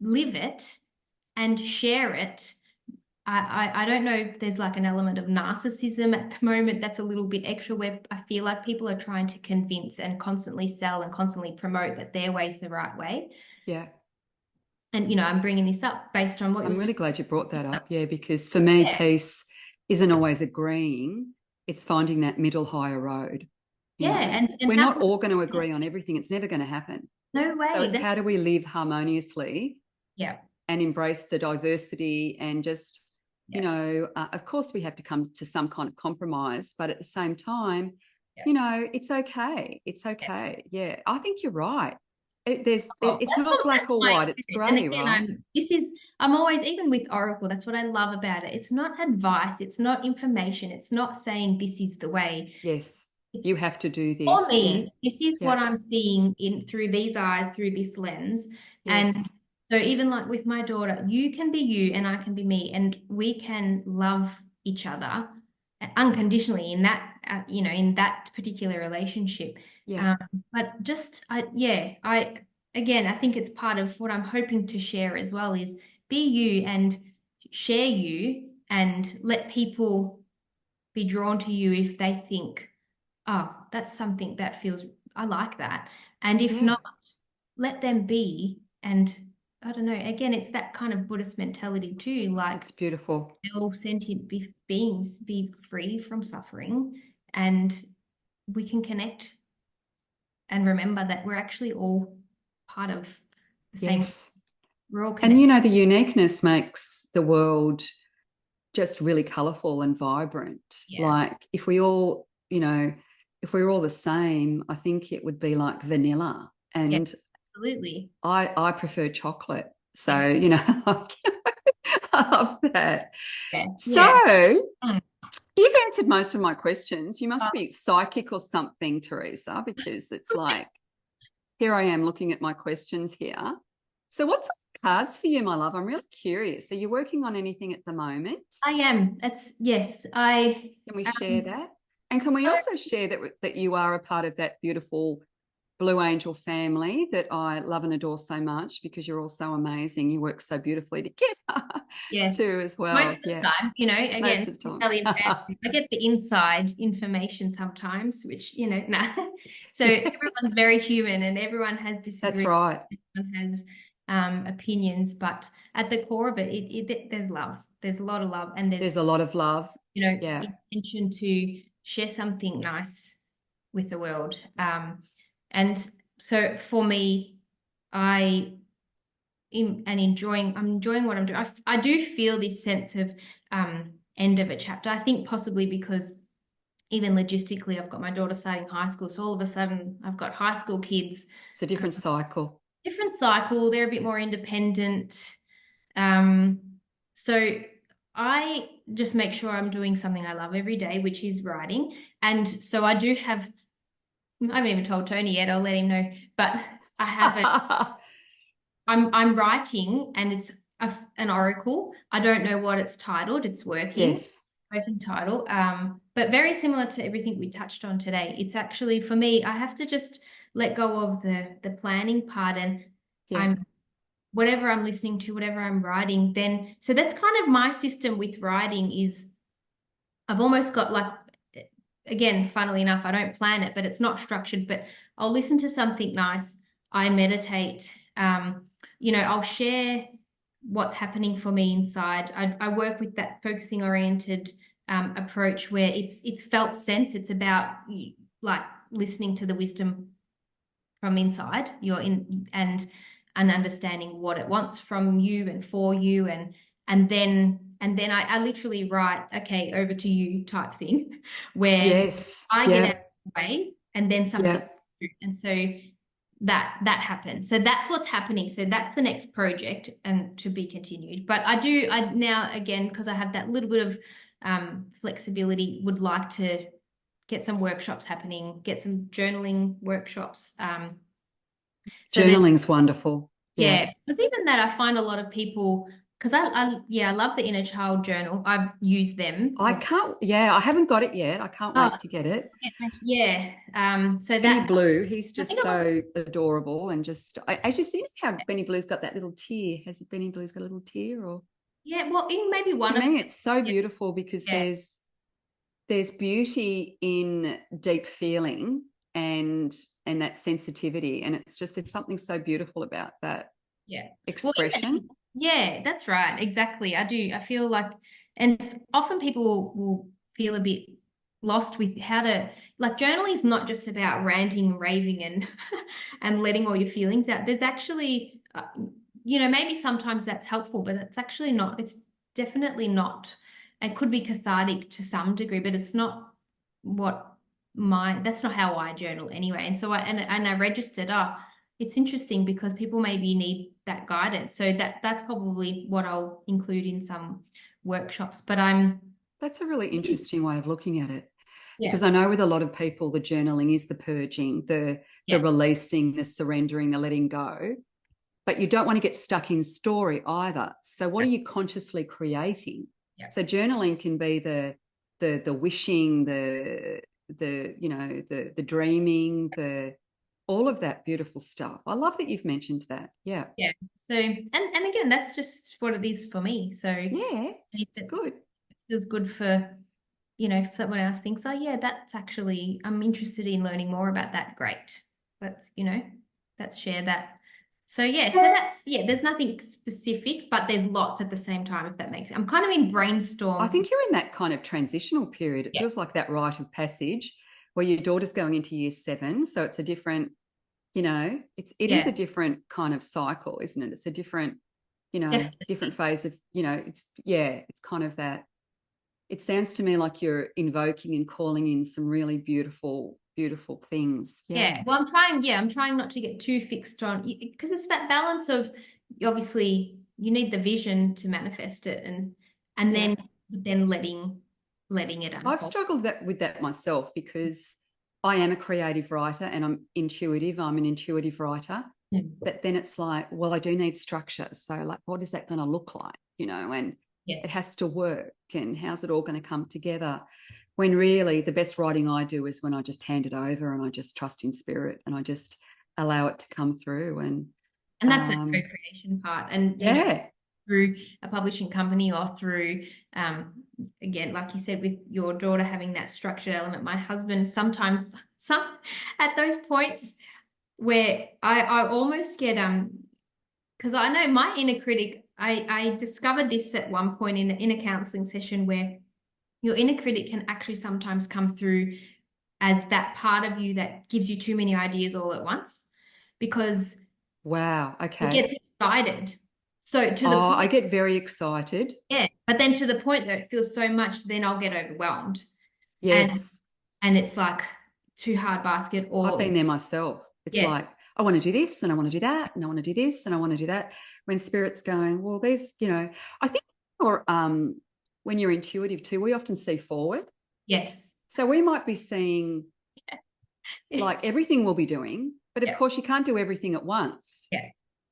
live it and share it. I don't know if there's like an element of narcissism at the moment that's a little bit extra, where I feel like people are trying to convince and constantly sell and constantly promote that their way is the right way.
yeah.
And I'm bringing this up based on what you
I'm
were saying.
really glad you brought that up. Yeah, because for me,
Yeah,
peace isn't always agreeing. It's finding that middle higher road.
yeah, and
We're
how
not
can
all going to agree on everything. It's never going to happen.
no
So
way
it's
that
how do we live harmoniously
yeah,
and embrace the diversity and just,
yeah,
of course we have to come to some kind of compromise, but at the same time,
yeah,
it's okay. It's
yeah.
okay. Yeah, I think you're right.
Oh,
It's not black
that's
or
my
white. It's
experience. And
grey,
again,
right?
I'm always, even with Oracle, that's what I love about it. It's not advice, it's not information, it's not saying this is the way.
Yes, you have to do
For
this. Yeah,
me, this is
yeah,
what I'm seeing in through these eyes, through this lens. And
yes,
so even like with my daughter, you can be you and I can be me, and we can love each other unconditionally in that, in that particular relationship.
yeah,
Um, but just, again, I think it's part of what I'm hoping to share as well is be you and share you and let people be drawn to you if they think, oh, that's something that feels, I like that. And if
yeah.
not, let them be. And I don't know, again, it's that kind of Buddhist mentality too, like
It's beautiful.
all sentient beings be free from suffering, and we can connect and remember that we're actually all part of the same,
Yes.
we're all
And
connected.
the uniqueness makes the world just really colourful and vibrant.
Yeah.
Like if we were all the same, I think it would be like vanilla.
Yeah,
And
absolutely.
I prefer chocolate. So,
Yeah.
I love that.
Yeah.
So
Yeah. Mm.
you've answered most of my questions. You
Oh,
must be psychic or something, Teresa, because it's like here I am looking at my questions here. So what's on the cards for you, my love? I'm really curious. Are you working on anything at the moment?
I am. It's yes.
Can we share
Um,
that? And can we
so
also share that you are a part of that beautiful Blue Angel family that I love and adore so much, because you're all so amazing. You work so beautifully together
Yes.
too as well.
Most of the time, you know, again,
Most of the time.
Italian family, I get the inside information sometimes, which, you know, nah. So everyone's very human and everyone has
That's
disagreements.
right.
Everyone has opinions, but at the core of it, there's love. There's a lot of love, and
There's a lot of love.
you know,
Yeah.
intention to share something nice with the world. And so for me, I'm enjoying what I'm doing. I do feel this sense of end of a chapter. I think possibly because even logistically, I've got my daughter starting high school, so all of a sudden I've got high school kids.
It's a different cycle.
Different cycle. They're a bit more independent. So I just make sure I'm doing something I love every day, which is writing. And so I do have, I haven't even told Tony yet, I'll let him know, but I have it. I'm writing, and it's an oracle. I don't know what it's titled. It's working.
Yes.
Working title. But very similar to everything we touched on today. It's actually, for me, I have to just let go of the planning part, and whatever I'm listening to, whatever I'm writing, then so that's kind of my system with writing. Is I've almost got like, again, funnily enough, I don't plan it, but it's not structured, but I'll listen to something nice. I meditate. You know, I'll share what's happening for me inside. I work with that focusing oriented approach where it's felt sense. It's about like listening to the wisdom from inside. You're in and understanding what it wants from you and for you, and then I literally write, okay, over to you type thing, where I get out of the way and then something, and so that happens. So that's what's happening. So that's the next project, and to be continued. But I now, again, because I have that little bit of flexibility, would like to get some workshops happening, get some journaling workshops.
So journaling's wonderful.
Yeah, because even that, I find a lot of people, because I love the Inner Child Journal. I've used them.
I haven't got it yet. I can't wait to get it.
Yeah. So
Benny Blue, he's just so adorable, and just I just think how Benny Blue's got that little tear. Has Benny Blue's got a little tear, or?
Yeah, well, in maybe one
to me, it's so beautiful, because there's beauty in deep feeling and that sensitivity, and it's just, there's something so beautiful about that expression.
Yeah, that's right. Exactly. I feel like, and often people will feel a bit lost with how to, like, journaling is not just about ranting and raving and and letting all your feelings out. There's actually you know, maybe sometimes that's helpful, but it's actually not. It's definitely not. It could be cathartic to some degree, but it's not that's not how I journal anyway. And so I registered, it's interesting because people maybe need that guidance. So that's probably what I'll include in some workshops. But
that's a really interesting way of looking at it. Because I know with a lot of people, the journaling is the purging, the releasing, the surrendering, the letting go. But you don't want to get stuck in story either. So what are you consciously creating? So journaling can be the wishing, the you know, the dreaming, all of that beautiful stuff. I love that you've mentioned that. Yeah.
So and again, that's just what it is for me. So
it's good.
It feels good for, you know, if someone else thinks, oh yeah, that's actually, I'm interested in learning more about that. Great. Let's share that. So there's nothing specific, but there's lots at the same time, if that makes sense. I'm kind of in brainstorm.
I think you're in that kind of transitional period. It feels like that rite of passage where your daughter's going into year 7. So it's a different, you know, it is a different kind of cycle, isn't it? It's a different, you know, different phase of, you know, it's kind of that. It sounds to me like you're invoking and calling in some really beautiful things.
Well, I'm trying not to get too fixed on, because it's that balance of, obviously you need the vision to manifest it, and then letting it unfold.
I've struggled with that myself, because I am a creative writer and I'm intuitive. I'm an intuitive writer. But then it's like, well, I do need structure. So like, what is that going to look like? You know, and it has to work, and how's it all going to come together? when really the best writing I do is when I just hand it over and I just trust in spirit and I just allow it to come through.
And that's the co-creation part. And, you know,
yeah,
through a publishing company or through, again, like you said, with your daughter having that structured element, my husband sometimes, at those points where I almost get, because I know my inner critic, I discovered this at one point in a counseling session where your inner critic can actually sometimes come through as that part of you that gives you too many ideas all at once, because
wow,
it
okay.
gets excited. So to the
I
point,
get very excited.
yeah, but then to the point that it feels so much, then I'll get overwhelmed. And
Yes,
and it's like too hard basket
I've
or
been there myself. It's
yeah,
like, I want to do this and I want to do that and I want to do this and I want to do that. When spirit's going, well, there's, I think, or when you're intuitive too, we often see forward.
yes.
So we might be seeing
Yeah.
like everything we'll be doing, but of
Yeah.
course you can't do everything at once.
Yeah.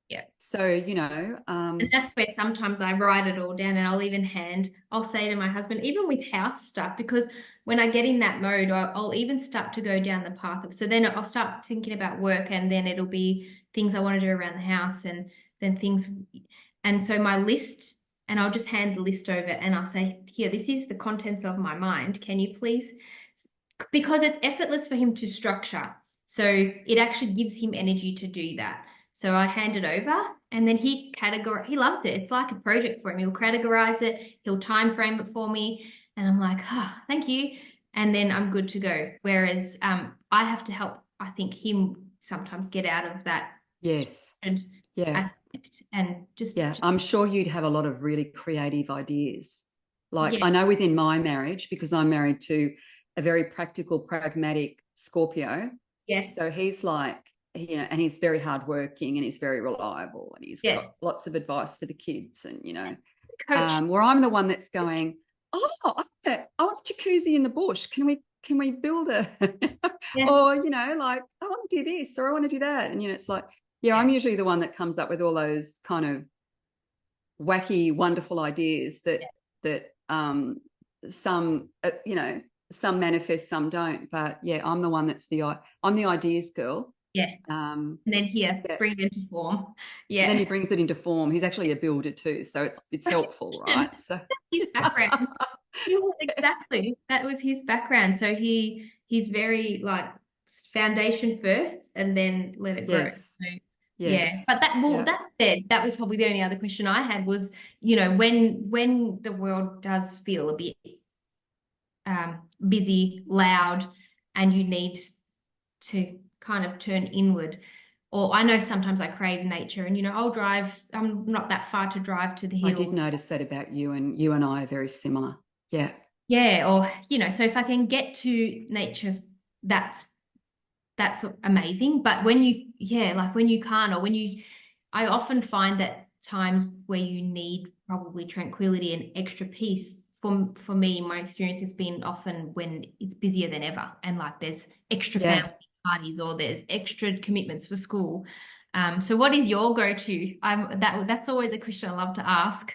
Yeah.
So,
And that's where sometimes I write it all down and I'll say to my husband, even with house stuff, because when I get in that mode, I'll even start to go down the path of, so then I'll start thinking about work and then it'll be things I want to do around the house and then things. And so my list, and I'll just hand the list over and I'll say, here, this is the contents of my mind. Can you please, because it's effortless for him to structure. So it actually gives him energy to do that. So I hand it over and then he loves it. It's like a project for him. He'll categorize it, he'll time frame it for me. And I'm like, thank you. And then I'm good to go. Whereas I have to help, I think, him sometimes get out of that.
yes.
And
Yeah.
and just
Yeah. I'm sure you'd have a lot of really creative ideas. Like
yeah,
I know within my marriage, because I'm married to a very practical, pragmatic Scorpio.
yes,
So he's like, and he's very hardworking and he's very reliable and he's
yeah,
got lots of advice for the kids. And,
coach,
where I'm the one that's going, oh, I want a jacuzzi in the bush. Can we build a,
yeah,
or, like, I want to do this or I want to do that. And, it's like, yeah,
yeah,
I'm usually the one that comes up with all those kind of wacky, wonderful ideas
yeah,
that some, some manifest, some don't. But yeah, I'm the one I'm the ideas girl.
yeah. And then here,
Yeah.
bring it into form.
And then he
Yeah.
brings it into form. He's actually a builder too, so it's helpful, right? So
His background. Exactly. That was his background. So he's very like foundation first and then let it grow.
yes,
So, yeah.
yes,
But
yeah,
that said, that was probably the only other question I had was, when the world does feel a bit busy, loud, and you need to kind of turn inward. Or I know sometimes I crave nature and, I'll drive, I'm not that far to drive to the
I did
hills.
notice that about you, and you and I are very similar. Yeah,
Yeah, or so if I can get to nature, that's amazing. But like when you can't, or I often find that times where you need probably tranquility and extra peace. For me, my experience has been often when it's busier than ever, and like there's extra
yeah.
family parties or there's extra commitments for school. So what is your go-to? That's always a question I love to ask.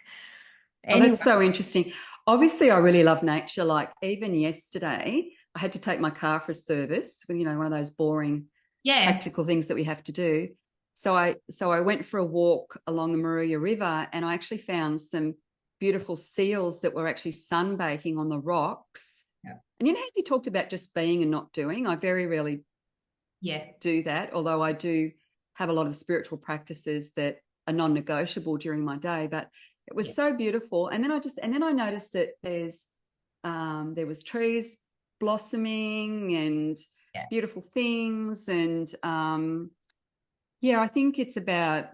Oh,
Anyway,
that's so interesting. Obviously, I really love nature. Like even yesterday, I had to take my car for a service with, one of those boring
yeah,
practical things that we have to do. So I went for a walk along the Maruya River and I actually found some beautiful seals that were actually sunbaking on the rocks.
yeah,
And how you talked about just being and not doing. I very rarely
yeah,
do that, although I do have a lot of spiritual practices that are non-negotiable during my day. But it was
yeah,
so beautiful. And then I noticed that there was trees blossoming and
yeah,
beautiful things. And yeah, I think it's about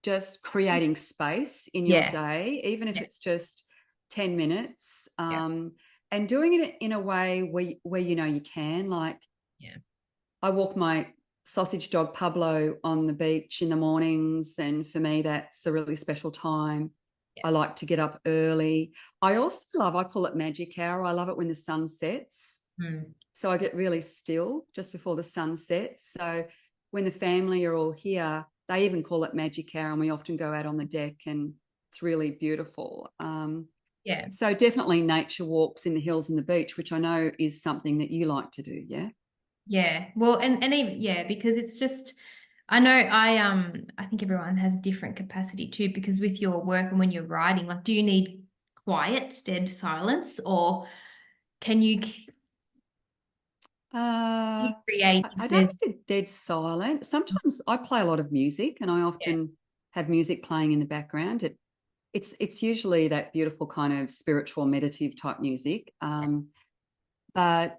just creating space in your
yeah,
day, even if
yeah,
it's just 10 minutes,
yeah,
and doing it in a way where you can. Like
yeah,
I walk my sausage dog Pablo on the beach in the mornings, and for me that's a really special time.
yeah.
I like to get up early. I call it magic hour. I love it when the sun sets.
Mm.
So I get really still just before the sun sets. So when the family are all here, they even call it magic hour, and we often go out on the deck and it's really beautiful.
Yeah.
So definitely nature walks in the hills and the beach, which I know is something that you like to do. Yeah.
Yeah. Well, and even, yeah, because it's just, I know I think everyone has different capacity too, because with your work and when you're writing, like, do you need quiet, dead silence, or can you
Uh,
create
I
if
don't
there's,
think dead silent. Sometimes I play a lot of music, and I
yeah,
often have music playing in the background. It's usually that beautiful kind of spiritual meditative type music. But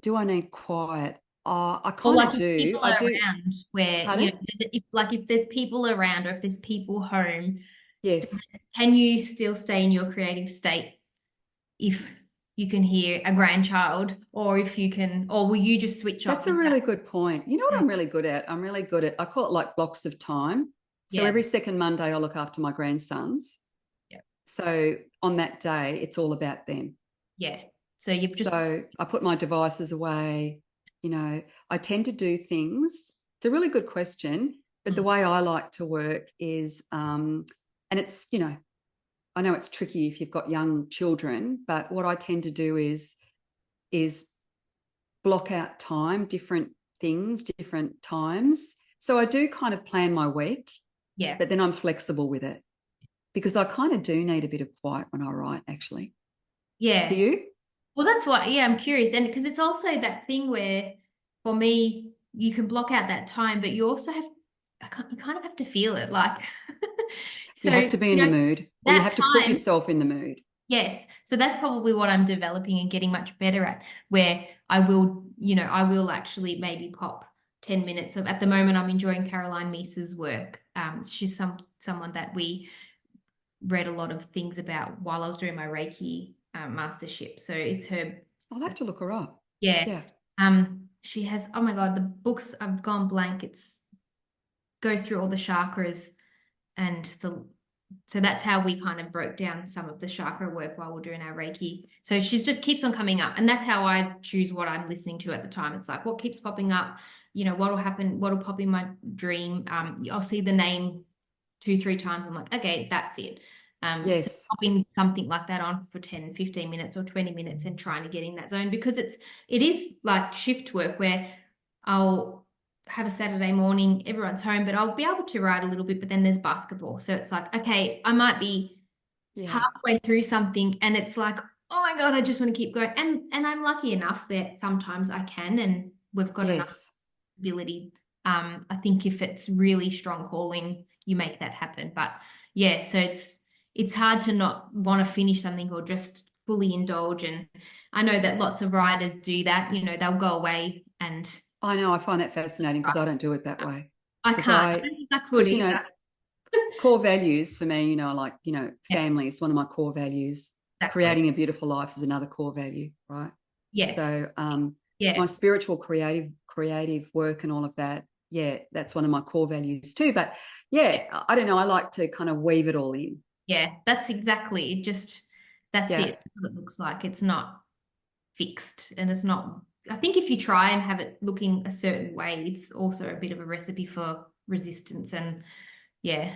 do I need quiet? I
or
kind
like
of
if
do.
people
I
are
do.
around where, you
Pardon?
know, if there's people around or if there's people home,
Yes.
can you still stay in your creative state if you can hear a grandchild, or if you can, or will you just switch off
That's a
and that?
really good point. You know what I'm really good at? I'm really good at, I call it like blocks of time. So
Yeah.
every second Monday, I look after my grandsons.
Yeah.
So on that day, it's all about them.
Yeah. So you've just,
So I put my devices away. I tend to do things. It's a really good question, but the
mm,
way I like to work is, and it's, I know it's tricky if you've got young children, but what I tend to do is block out time, different things, different times. So I do kind of plan my week,
yeah.
but then I'm flexible with it because I kind of do need a bit of quiet when I write, actually. Do
Yeah.
you?
Well, that's why, yeah, I'm curious. And because it's also that thing where for me, you can block out that time, but you also have, you kind of have to feel it. Like,
You
so,
have to be
you
in the
know,
mood, or you
that
have to put
time,
yourself in the mood.
yes. So that's probably what I'm developing and getting much better at, where I will, I will actually maybe pop 10 minutes of, at the moment, I'm enjoying Caroline Meese's work. She's someone that we read a lot of things about while I was doing my Reiki mastership. So it's her,
I'll have to look her up.
yeah.
Yeah.
She has, oh my God, the books, I've gone blank. It's goes through all the chakras and so that's how we kind of broke down some of the chakra work while we're doing our Reiki. So she's just keeps on coming up, and that's how I choose what I'm listening to at the time. It's like what keeps popping up, what'll happen, what'll pop in my dream. I'll see the name 2, 3 times. I'm like, okay, that's it. So
Yes.
popping something like that on for 10, 15 minutes or 20 minutes and trying to get in that zone, because it is like shift work where I'll have a Saturday morning, everyone's home, but I'll be able to write a little bit, but then there's basketball. So it's like, okay, I might be
Yeah.
halfway through something and it's like, oh my God, I just want to keep going. And I'm lucky enough that sometimes I can, and we've got enough
Yes.
ability. I think if it's really strong calling, you make that happen. But yeah, so it's hard to not want to finish something or just fully indulge. And I know that lots of writers do that. They'll go away and
I know. I find that fascinating because I don't do it that way.
I
Because
can't. I don't think I could either.
core values for me, like,
Yeah,
family is one of my core values.
exactly.
Creating a beautiful life is another core value, right?
Yes.
So my
Yeah.
spiritual creative work and all of that, yeah, that's one of my core values too. But yeah, I don't know. I like to kind of weave it all in.
Yeah. That's exactly it. Just that's
Yeah.
it. That's what it looks like. It's not fixed, and it's not. I think if you try and have it looking a certain way, it's also a bit of a recipe for resistance. And yeah,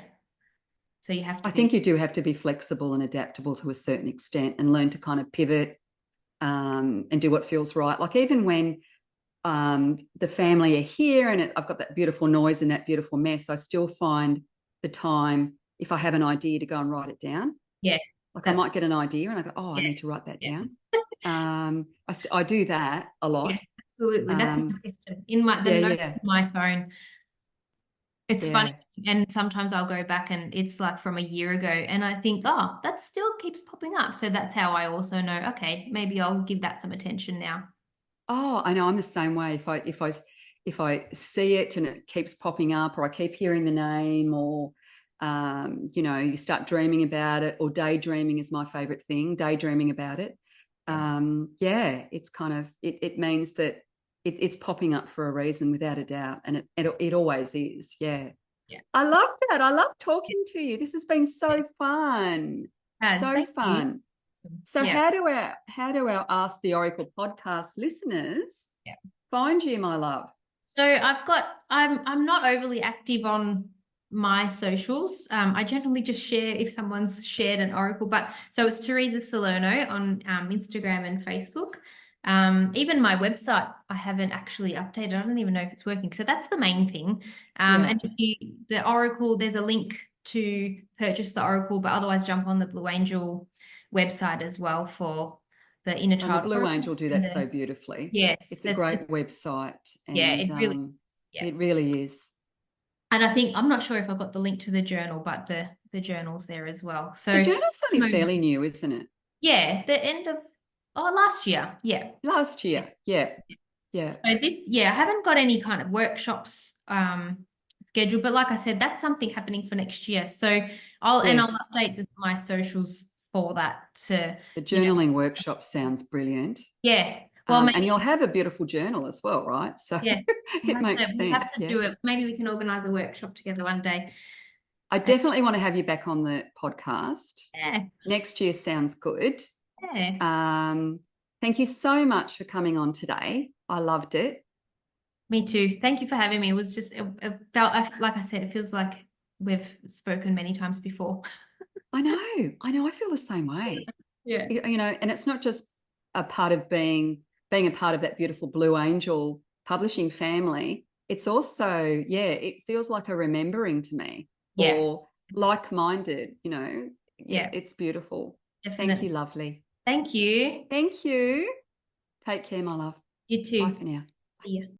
so you have to
I
be.
think you do have to be flexible and adaptable to a certain extent and learn to kind of pivot and do what feels right. Like even when the family are here and I've got that beautiful noise and that beautiful mess, I still find the time, if I have an idea, to go and write it down.
Yeah.
Like I
That's
might get an idea and I go, oh, I
yeah.
need to write that
Yeah.
down. I do that a
Yeah.
lot.
Absolutely. That's my system. In the
Yeah,
notes
yeah,
on my phone. It's funny.
yeah.
And sometimes I'll go back and it's like from a year ago and I think, oh, that still keeps popping up. So that's how I also know, okay, maybe I'll give that some attention now.
Oh, I know. I'm the same way. If I see it and it keeps popping up, or I keep hearing the name, or you start dreaming about it, or daydreaming is my favorite thing. Daydreaming about it.
Yeah.
Yeah, it's kind of it means that it's popping up for a reason, without a doubt, and it always is. Yeah.
Yeah.
I love that. I love talking to you. This has been so fun. So
Thank you.
fun.
Awesome.
So
Yeah.
how do our Ask the Oracle podcast listeners
Yeah.
find you, my love?
So I'm not overly active on my socials. I generally just share if someone's shared an oracle, but so it's Teresa Salerno on Instagram and Facebook. Even my website, I haven't actually updated. I don't even know if it's working. So that's the main thing. And the oracle, there's a link to purchase the oracle, but otherwise jump on the Blue Angel website as well for the inner
And
child.
the Blue Angel do that so beautifully.
Yes.
It's a great website. And
yeah,
it really is.
And I think, I'm not sure if I got the link to the journal, but the journal's there as well. So
the journal's only fairly new, isn't it?
Yeah, the end of last year. Yeah.
Last year. Yeah. Yeah.
So I haven't got any kind of workshops scheduled, but like I said, that's something happening for next year. So I'll update my socials for that to
the journaling workshop sounds brilliant.
Yeah. Well,
and you'll have a beautiful journal as well, right? So
yeah,
it makes sense.
We have to do it. Maybe we can organize a workshop together one day.
I definitely want to have you back on the podcast.
Yeah.
Next year sounds good.
Yeah.
Thank you so much for coming on today. I loved it.
Me too. Thank you for having me. It was just, it felt, like I said, it feels like we've spoken many times before.
I know. I feel the same way.
Yeah.
You know, and it's not just a part of being a part of that beautiful Blue Angel publishing family. It's also, it feels like a remembering to me.
Yeah.
Or like-minded, you know. Yeah, it's beautiful. Definitely. Thank you, lovely.
Thank you.
Thank you. Take care, my love.
You too.
Bye for now.
See ya.